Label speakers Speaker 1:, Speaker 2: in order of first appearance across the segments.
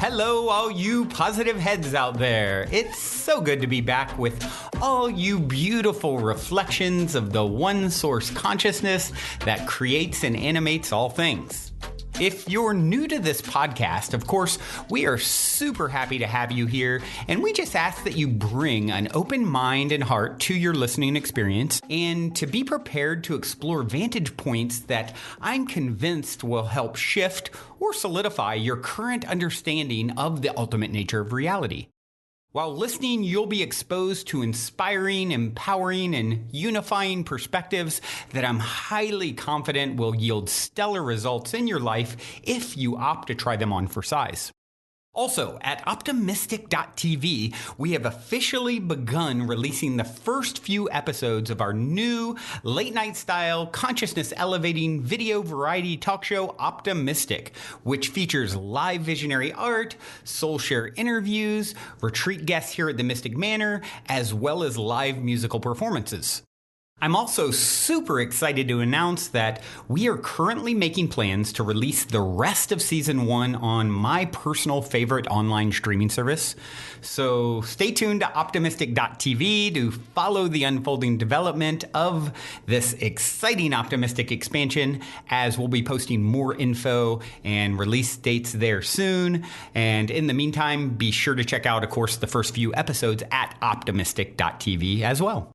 Speaker 1: Hello, all you positive heads out there. It's so good to be back with all you beautiful reflections of the one source consciousness that creates and animates all things. If you're new to this podcast, of course, we are super happy to have you here, and we just ask that you bring an open mind and heart to your listening experience and to be prepared to explore vantage points that I'm convinced will help shift or solidify your current understanding of the ultimate nature of reality. While listening, you'll be exposed to inspiring, empowering, and unifying perspectives that I'm highly confident will yield stellar results in your life if you opt to try them on for size. Also, at optimistic.tv, we have officially begun releasing the first few episodes of our new late-night style, consciousness-elevating video variety talk show, Optimistic, which features live visionary art, soul share interviews, retreat guests here at the Mystic Manor, as well as live musical performances. I'm also super excited to announce that we are currently making plans to release the rest of Season 1 on my personal favorite online streaming service. So stay tuned to optimistic.tv to follow the unfolding development of this exciting Optimistic expansion, as we'll be posting more info and release dates there soon. And in the meantime, be sure to check out, of course, the first few episodes at optimistic.tv as well.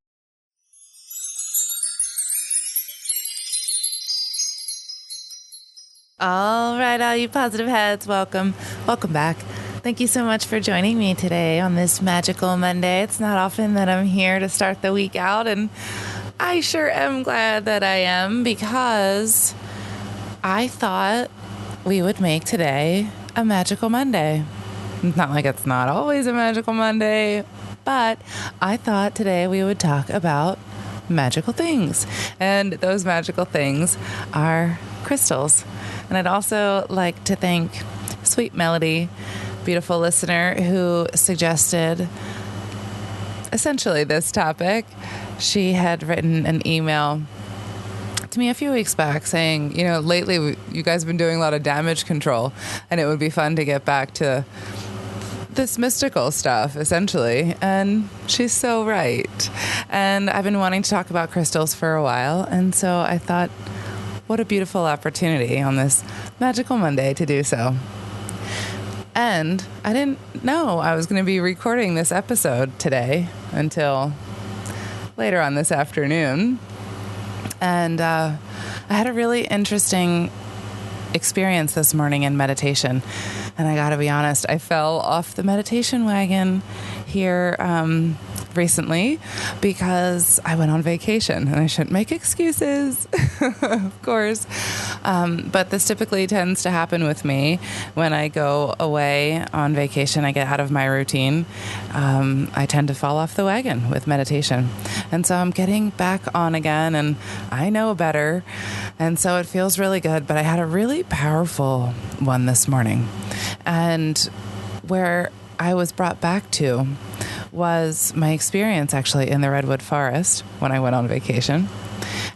Speaker 2: All right, all you positive heads, welcome back. Thank you so much for joining me today on this magical Monday. It's not often that I'm here to start the week out, and I sure am glad that I am, because I thought we would make today a magical Monday. Not like it's not always a magical Monday, but I thought today we would talk about magical things, and those magical things are crystals. And I'd also like to thank Sweet Melody, beautiful listener, who suggested essentially this topic. She had written an email to me a few weeks back saying, you know, lately you guys have been doing a lot of damage control, and it would be fun to get back to this mystical stuff, essentially. And she's so right. And I've been wanting to talk about crystals for a while, and so I thought, what a beautiful opportunity on this magical Monday to do so. And I didn't know I was going to be recording this episode today until later on this afternoon. And I had a really interesting experience this morning in meditation. And I got to be honest, I fell off the meditation wagon here recently because I went on vacation, and I shouldn't make excuses, of course. But this typically tends to happen with me when I go away on vacation. I get out of my routine. I tend to fall off the wagon with meditation. And so I'm getting back on again, and I know better. And so it feels really good. But I had a really powerful one this morning. And where I was brought back to was my experience actually in the Redwood Forest when I went on vacation.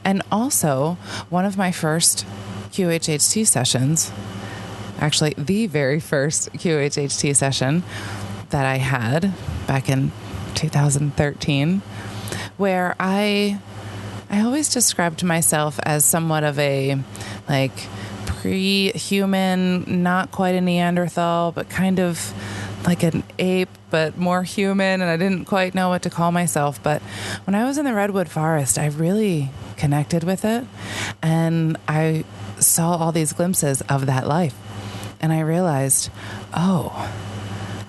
Speaker 2: And also one of my first QHHT sessions, actually the very first QHHT session that I had back in 2013, where I always described myself as somewhat of a pre-human, not quite a Neanderthal, but kind of like an ape, but more human, and I didn't quite know what to call myself. But when I was in the Redwood Forest, I really connected with it, and I saw all these glimpses of that life. And I realized, oh,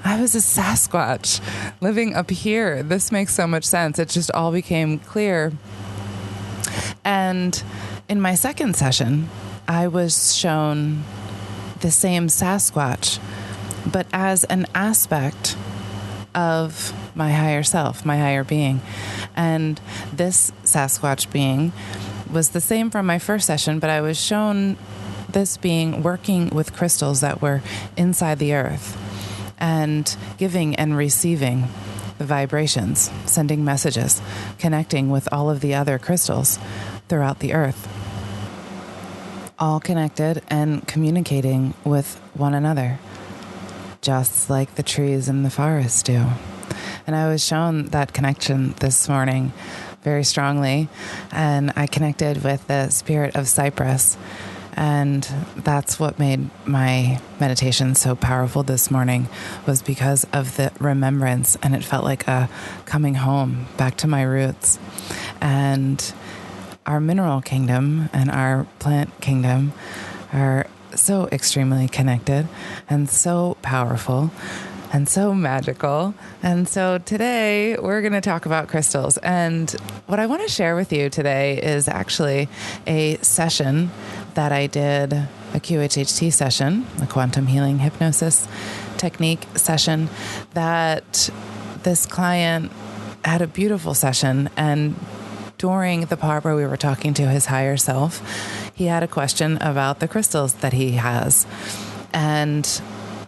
Speaker 2: I was a Sasquatch living up here. This makes so much sense. It just all became clear. And in my second session, I was shown the same Sasquatch, but as an aspect of my higher self, my higher being. And this Sasquatch being was the same from my first session, but I was shown this being working with crystals that were inside the earth and giving and receiving the vibrations, sending messages, connecting with all of the other crystals throughout the earth, all connected and communicating with one another, just like the trees in the forest do. And I was shown that connection this morning very strongly, and I connected with the spirit of cypress. And that's what made my meditation so powerful this morning, was because of the remembrance, and it felt like a coming home back to my roots. And our mineral kingdom and our plant kingdom are so extremely connected and so powerful and so magical. And so today we're going to talk about crystals. And what I want to share with you today is actually a session that I did, a QHHT session, a quantum healing hypnosis technique session, that this client had a beautiful session. And during the part where we were talking to his higher self, he had a question about the crystals that he has. And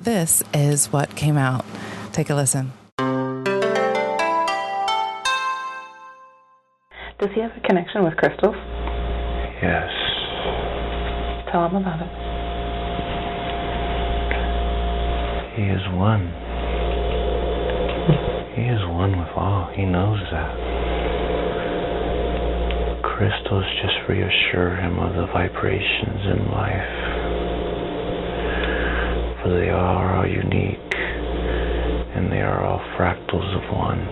Speaker 2: this is what came out. Take a listen.
Speaker 3: Does he have a connection with crystals?
Speaker 4: Yes.
Speaker 3: Tell him about it.
Speaker 4: He is one. He is one with all. He knows that. Crystals just reassure him of the vibrations in life. For they are all unique, and they are all fractals of one.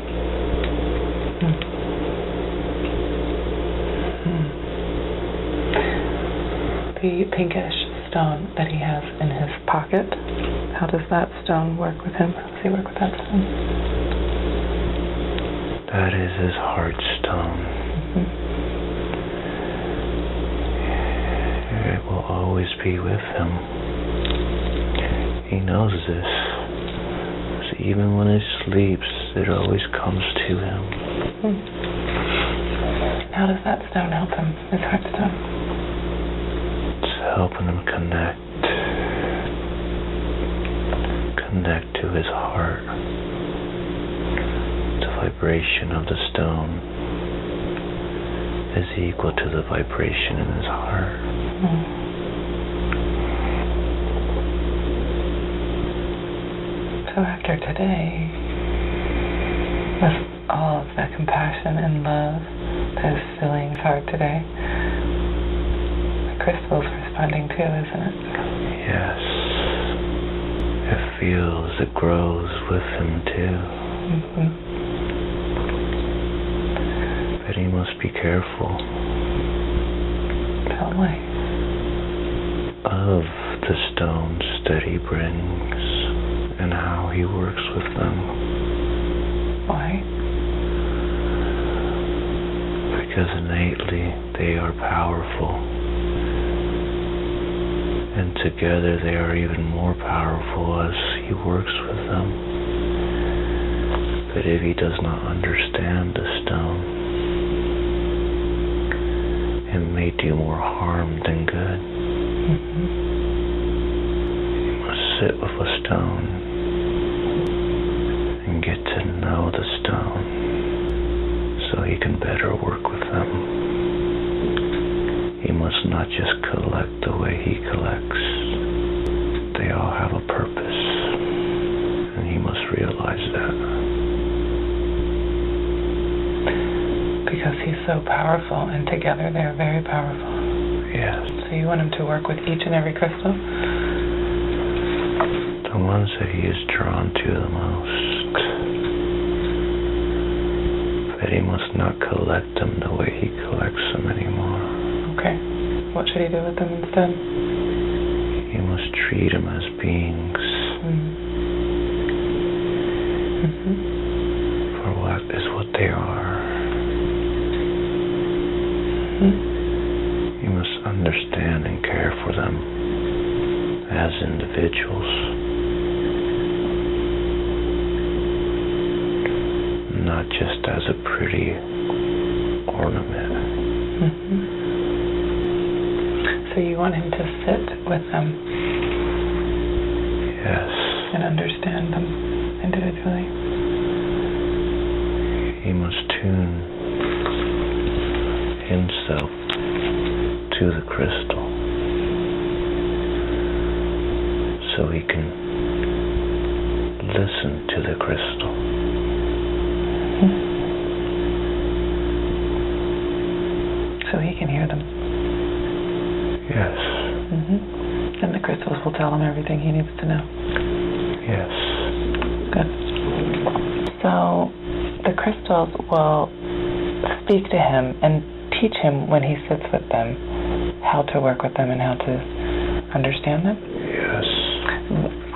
Speaker 3: The pinkish stone that he has in his pocket, how does that stone work with him? How does he work with that stone?
Speaker 4: That is his heart stone. It will always be with him. He knows this. So even when he sleeps, it always comes to him.
Speaker 3: How does that stone help him, his heart stone?
Speaker 4: It's helping him connect to his heart. The vibration of the stone is equal to the vibration in his heart.
Speaker 3: So after today, with all of the compassion and love that is filling his heart today, the crystal's responding too, isn't it?
Speaker 4: Yes. It feels, it grows with him too. But he must be careful.
Speaker 3: Tell me.
Speaker 4: Of the stones that he brings and how he works with them.
Speaker 3: Why?
Speaker 4: Because innately they are powerful. And together they are even more powerful as he works with them. But if he does not understand the stone, it may do more harm than good. You must sit with a stone and get to know the stone so he can better work with them. He must not just collect the way he collects. They all have a purpose, and he must realize that.
Speaker 3: Because he's so powerful, and together they are very powerful.
Speaker 4: Yes.
Speaker 3: So you want him to work with each and every crystal?
Speaker 4: The ones that he is drawn to the most. But he must not collect them the way he collects them anymore.
Speaker 3: Okay. What should he do with them instead?
Speaker 4: He must treat them as beings. For what is what they are. You must understand and care for them as individuals, not just as a pretty ornament.
Speaker 3: So you want him to sit with them?
Speaker 4: Yes.
Speaker 3: And understand them individually?
Speaker 4: He must tune himself to the crystal so he can listen to the crystal.
Speaker 3: So he can hear them.
Speaker 4: Yes.
Speaker 3: And the crystals will tell him everything he needs to know.
Speaker 4: Yes.
Speaker 3: Good. So the crystals will speak to him and teach him when he sits with them how to work with them and how to understand them.
Speaker 4: Yes.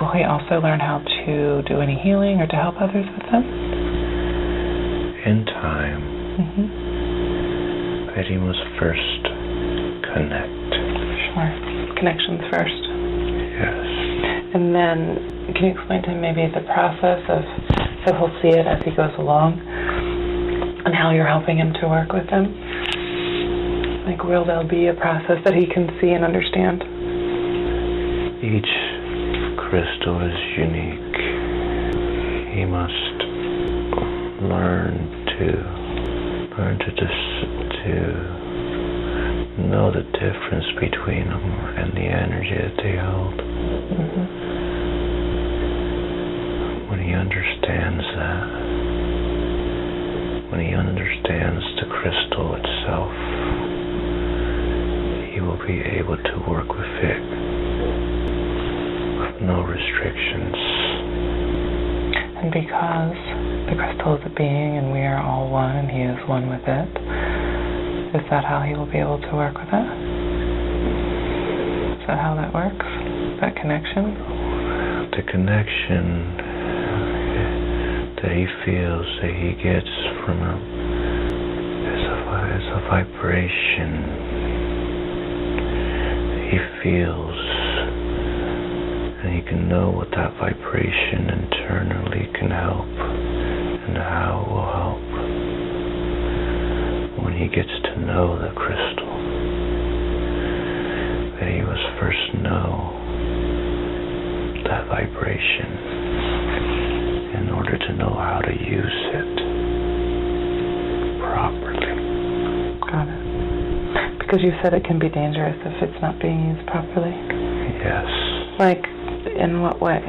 Speaker 3: Will he also learn how to do any healing or to help others with them?
Speaker 4: In time. But he must first connect.
Speaker 3: Sure. Connections first.
Speaker 4: Yes.
Speaker 3: And then, can you explain to him maybe the process of, so he'll see it as he goes along, and how you're helping him to work with them? Like, will there be a process that he can see and understand?
Speaker 4: Each crystal is unique. He must learn to know the difference between them and the energy that they hold. When he understands that, when he understands the crystal itself, he will be able to work with it with no restrictions.
Speaker 3: And because the crystal is a being and we are all one and he is one with it, is that how he will be able to work with it? Is that how that works? That connection?
Speaker 4: The connection that he feels, that he gets from him, is a vibration. He feels, and he can know what that vibration internally can help and how it will help. When he gets to know the crystal, that he must first know that vibration in order to know how to use it properly.
Speaker 3: Got it. Because you said it can be dangerous if it's not being used properly.
Speaker 4: Yes.
Speaker 3: Like, in what way?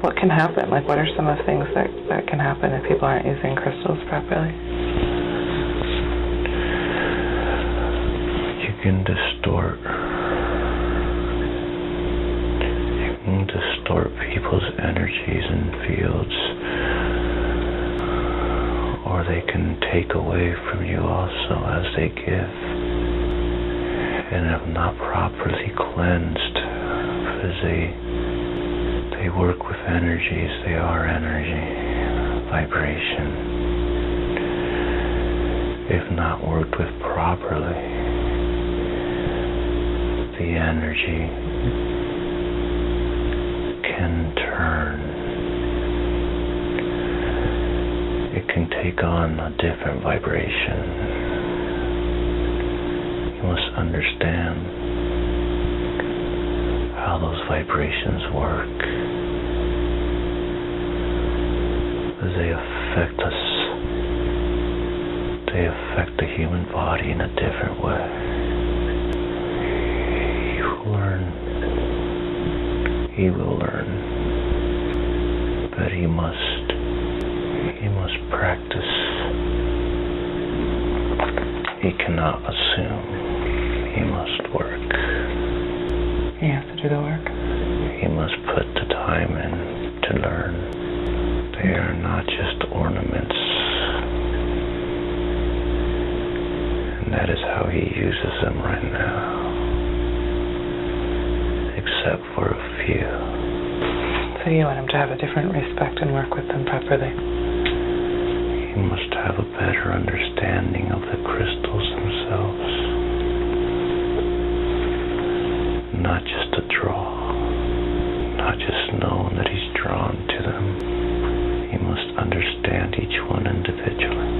Speaker 3: What can happen? Like, what are some of the things that can happen if people aren't using crystals properly?
Speaker 4: You can distort people's energies and fields, or they can take away from you also as they give, and if not properly cleansed, because they work with energies, they are energy, vibration. If not worked with properly, the energy can turn. It can take on a different vibration. You must understand how those vibrations work. They affect us. They affect the human body in a different way. He will learn that he must practice. He cannot assume. He must work.
Speaker 3: He has to do the work.
Speaker 4: He must put the time in to learn. They are not just ornaments. And that is how he uses them right now. Except for a few.
Speaker 3: So you want him to have a different respect and work with them properly.
Speaker 4: He must have a better understanding of the crystals themselves. Not just a draw. Not just know that he's drawn to them. He must understand each one individually.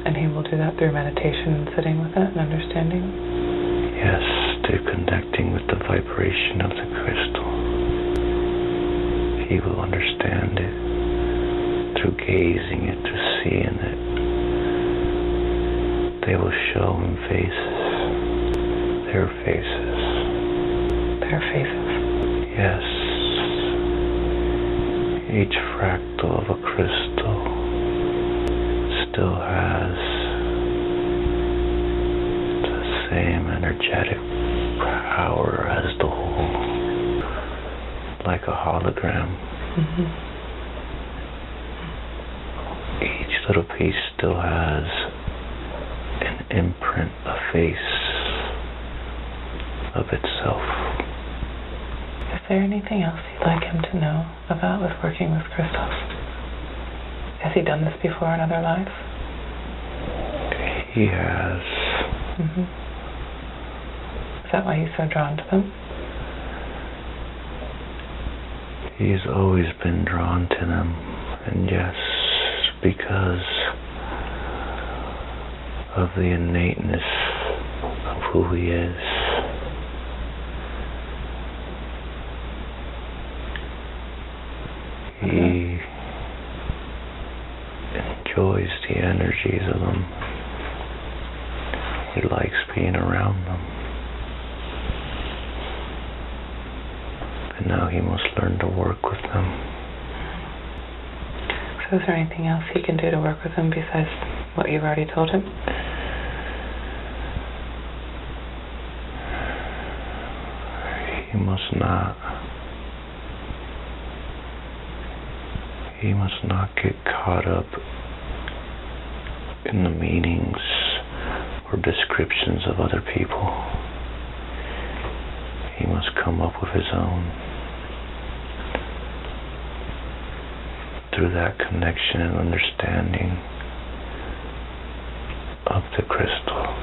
Speaker 3: And he will do that through meditation and sitting with it and understanding?
Speaker 4: Yes, through connecting with the vibration of the crystal. He will understand it through gazing it, through seeing it. They will show him faces. Their faces.
Speaker 3: Their faces.
Speaker 4: Yes. Each fractal of a crystal still has the same energetic power as the whole, like a hologram.
Speaker 3: Mm-hmm.
Speaker 4: Each little piece still has an imprint, a face of itself.
Speaker 3: Is there anything else you'd like him to know about with working with crystals? Has he done this before in other lives?
Speaker 4: He has.
Speaker 3: Mm-hmm. Is that why he's so drawn to them?
Speaker 4: He's always been drawn to them, and yes, because of the innateness of who he is. He enjoys the energies of them. He likes being around them. But now he must learn to work with them.
Speaker 3: So is there anything else he can do to work with them besides what you've already told him?
Speaker 4: He must not get caught up in the meanings or descriptions of other people. He must come up with his own. Through that connection and understanding of the crystal,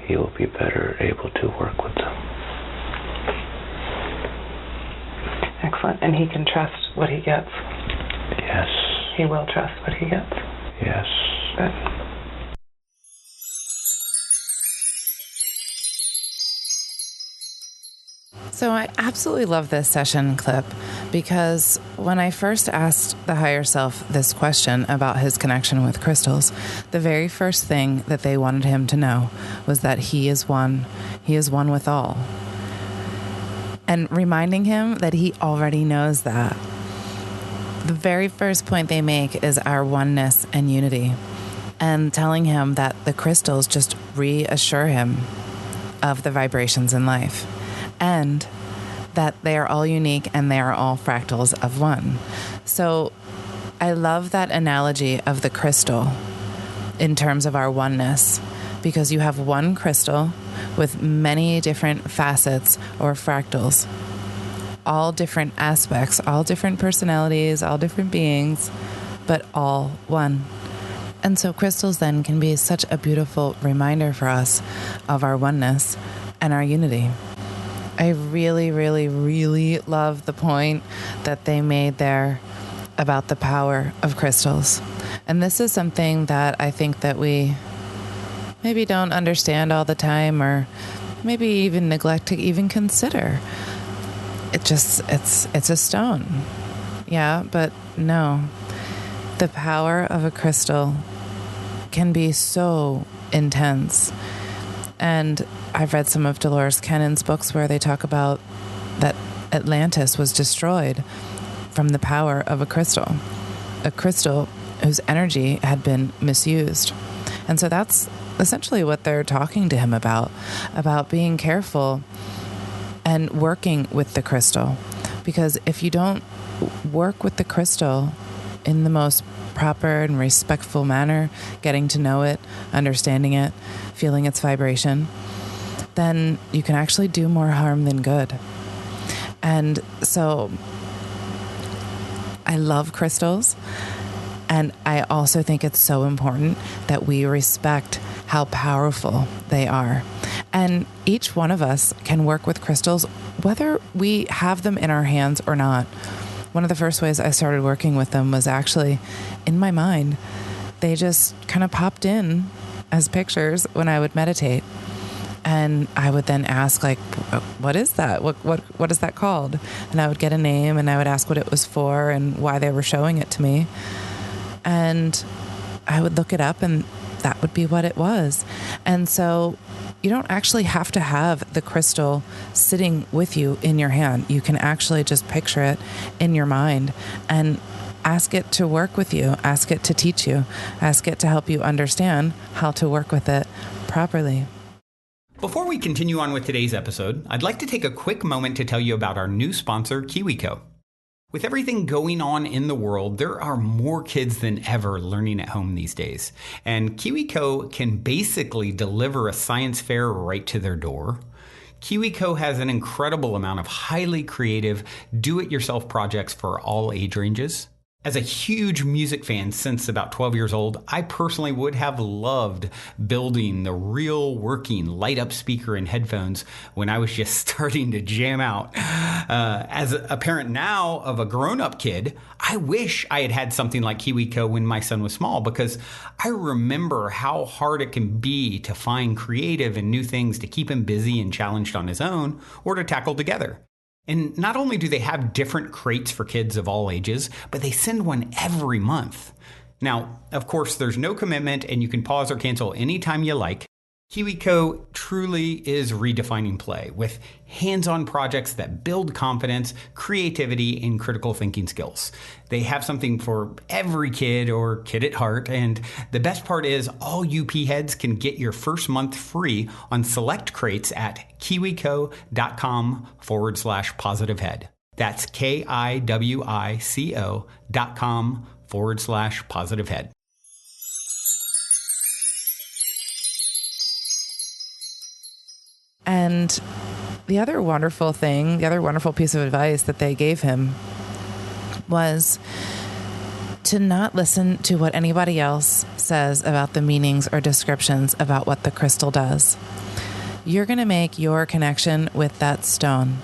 Speaker 4: he will be better able to work with them.
Speaker 3: Excellent. And he can trust what he gets?
Speaker 4: Yes.
Speaker 3: He will trust what he gets?
Speaker 4: Yes.
Speaker 3: Good.
Speaker 2: So I absolutely love this session clip because when I first asked the higher self this question about his connection with crystals, the very first thing that they wanted him to know was that he is one. He is one with all. And reminding him that he already knows that. The very first point they make is our oneness and unity, and telling him that the crystals just reassure him of the vibrations in life, and that they are all unique and they are all fractals of one. So I love that analogy of the crystal in terms of our oneness, because you have one crystal with many different facets or fractals, all different aspects, all different personalities, all different beings, but all one. And so crystals then can be such a beautiful reminder for us of our oneness and our unity. I really, really, really love the point that they made there about the power of crystals. And this is something that I think that we maybe don't understand all the time, or maybe even neglect to even consider. It's a stone. Yeah, but no. The power of a crystal can be so intense. And I've read some of Dolores Cannon's books where they talk about that Atlantis was destroyed from the power of a crystal whose energy had been misused. And so that's essentially what they're talking to him about being careful and working with the crystal. Because if you don't work with the crystal in the most proper and respectful manner, getting to know it, understanding it, feeling its vibration, then you can actually do more harm than good. And so I love crystals, and I also think it's so important that we respect how powerful they are. And each one of us can work with crystals, whether we have them in our hands or not. One of the first ways I started working with them was actually in my mind. They just kind of popped in as pictures when I would meditate. And I would then ask, like, what is that? What is that called? And I would get a name, and I would ask what it was for and why they were showing it to me. And I would look it up, and that would be what it was. And so you don't actually have to have the crystal sitting with you in your hand. You can actually just picture it in your mind and ask it to work with you, ask it to teach you, ask it to help you understand how to work with it properly.
Speaker 1: Before we continue on with today's episode, I'd like to take a quick moment to tell you about our new sponsor, KiwiCo. With everything going on in the world, there are more kids than ever learning at home these days. And KiwiCo can basically deliver a science fair right to their door. KiwiCo has an incredible amount of highly creative, do-it-yourself projects for all age ranges. As a huge music fan since about 12 years old, I personally would have loved building the real working light-up speaker and headphones when I was just starting to jam out. As a parent now of a grown-up kid, I wish I had had something like KiwiCo when my son was small, because I remember how hard it can be to find creative and new things to keep him busy and challenged on his own or to tackle together. And not only do they have different crates for kids of all ages, but they send one every month. Now, of course, there's no commitment and you can pause or cancel anytime you like. KiwiCo truly is redefining play with hands-on projects that build confidence, creativity, and critical thinking skills. They have something for every kid or kid at heart, and the best part is all UP heads can get your first month free on select crates at kiwico.com/positivehead. That's KIWICO.com/positivehead.
Speaker 2: And the other wonderful piece of advice that they gave him was to not listen to what anybody else says about the meanings or descriptions about what the crystal does. You're going to make your connection with that stone.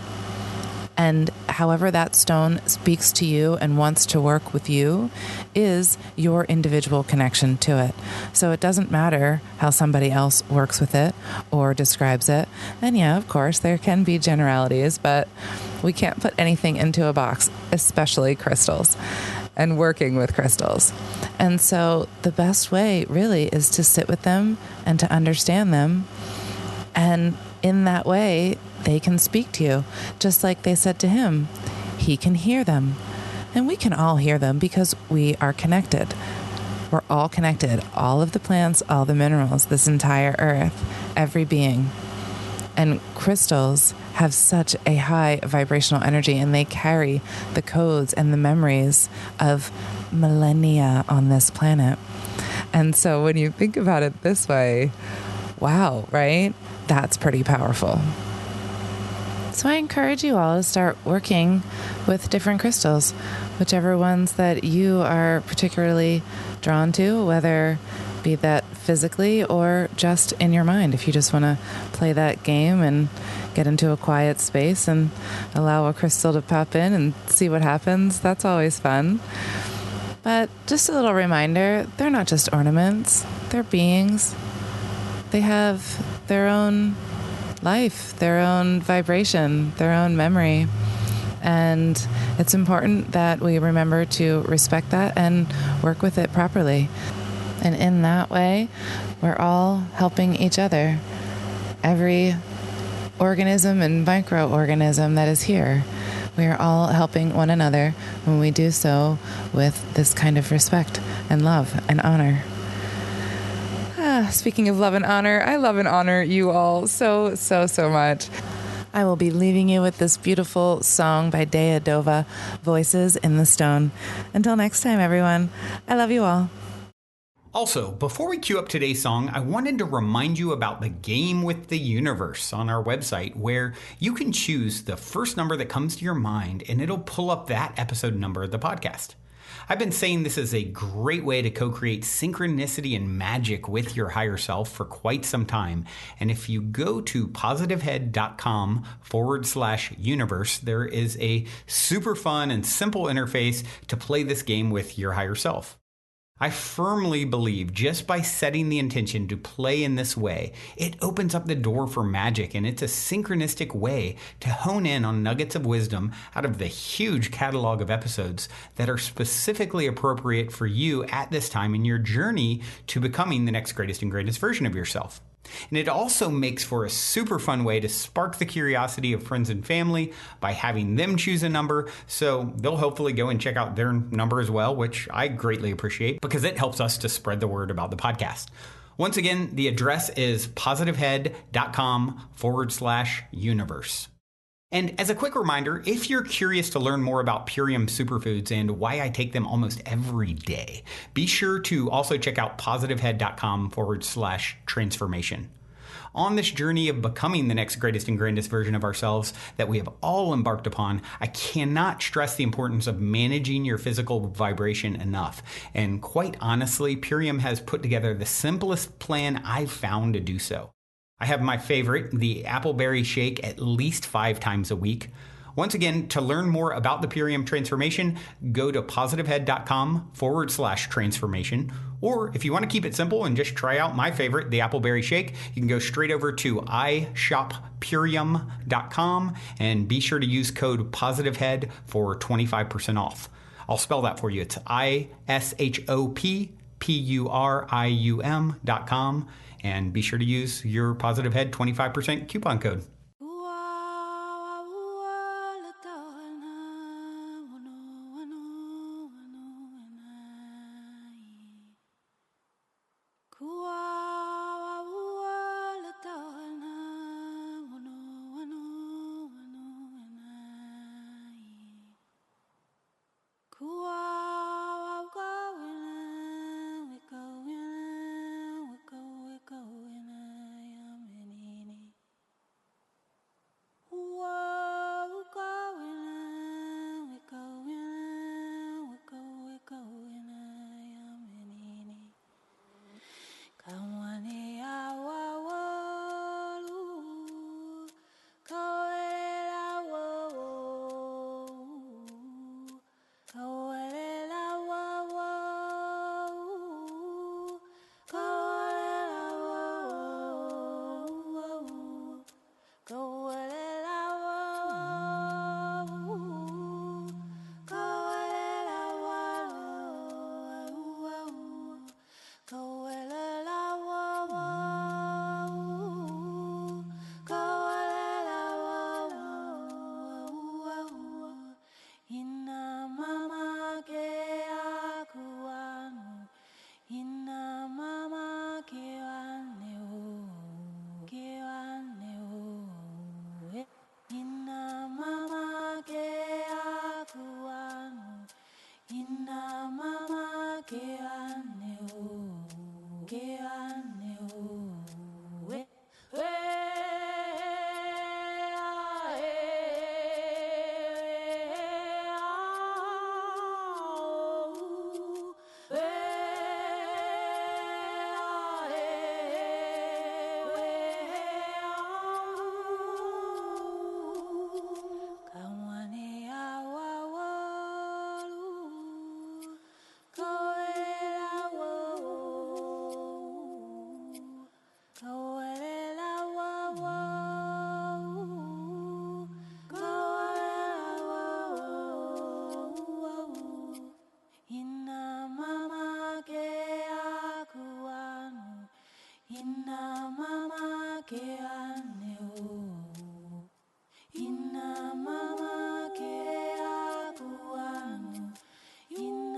Speaker 2: And however that stone speaks to you and wants to work with you is your individual connection to it. So it doesn't matter how somebody else works with it or describes it. And yeah, of course, there can be generalities, but we can't put anything into a box, especially crystals and working with crystals. And so the best way really is to sit with them and to understand them. And in that way, they can speak to you, just like they said to him. He can hear them. And we can all hear them because we are connected. We're all connected. All of the plants, all the minerals, this entire earth, every being. And crystals have such a high vibrational energy, and they carry the codes and the memories of millennia on this planet. And so when you think about it this way, wow, right? That's pretty powerful. So I encourage you all to start working with different crystals, whichever ones that you are particularly drawn to, whether be that physically or just in your mind. If you just want to play that game and get into a quiet space and allow a crystal to pop in and see what happens, that's always fun. But just a little reminder, they're not just ornaments, they're beings. They have their own life, their own vibration, their own memory. And it's important that we remember to respect that and work with it properly. And in that way, we're all helping each other. Every organism and microorganism that is here, we are all helping one another when we do so with this kind of respect and love and honor. Speaking of love and honor, I love and honor you all so much. I will be leaving you with this beautiful song by Dea Dova, Voices in the Stone. Until next time, everyone, I love you all.
Speaker 1: Also, before we cue up today's song, I wanted to remind you about the game with the universe on our website, where you can choose the first number that comes to your mind and it'll pull up that episode number of the podcast. I've been saying this is a great way to co-create synchronicity and magic with your higher self for quite some time. And if you go to positivehead.com/universe, there is a super fun and simple interface to play this game with your higher self. I firmly believe just by setting the intention to play in this way, it opens up the door for magic, and it's a synchronistic way to hone in on nuggets of wisdom out of the huge catalog of episodes that are specifically appropriate for you at this time in your journey to becoming the next greatest and greatest version of yourself. And it also makes for a super fun way to spark the curiosity of friends and family by having them choose a number, so they'll hopefully go and check out their number as well, which I greatly appreciate because it helps us to spread the word about the podcast. Once again, the address is positivehead.com/universe. And as a quick reminder, if you're curious to learn more about Purium superfoods and why I take them almost every day, be sure to also check out positivehead.com/transformation. On this journey of becoming the next greatest and grandest version of ourselves that we have all embarked upon, I cannot stress the importance of managing your physical vibration enough. And quite honestly, Purium has put together the simplest plan I've found to do so. I have my favorite, the appleberry shake, at least 5 times a week. Once again, to learn more about the Purium transformation, go to positivehead.com/transformation. Or if you want to keep it simple and just try out my favorite, the appleberry shake, you can go straight over to ishoppurium.com and be sure to use code positivehead for 25% off. I'll spell that for you. It's ishoppurium.com. And be sure to use your Positive Head 25% coupon code.
Speaker 5: Inna mama ke aku anu, inna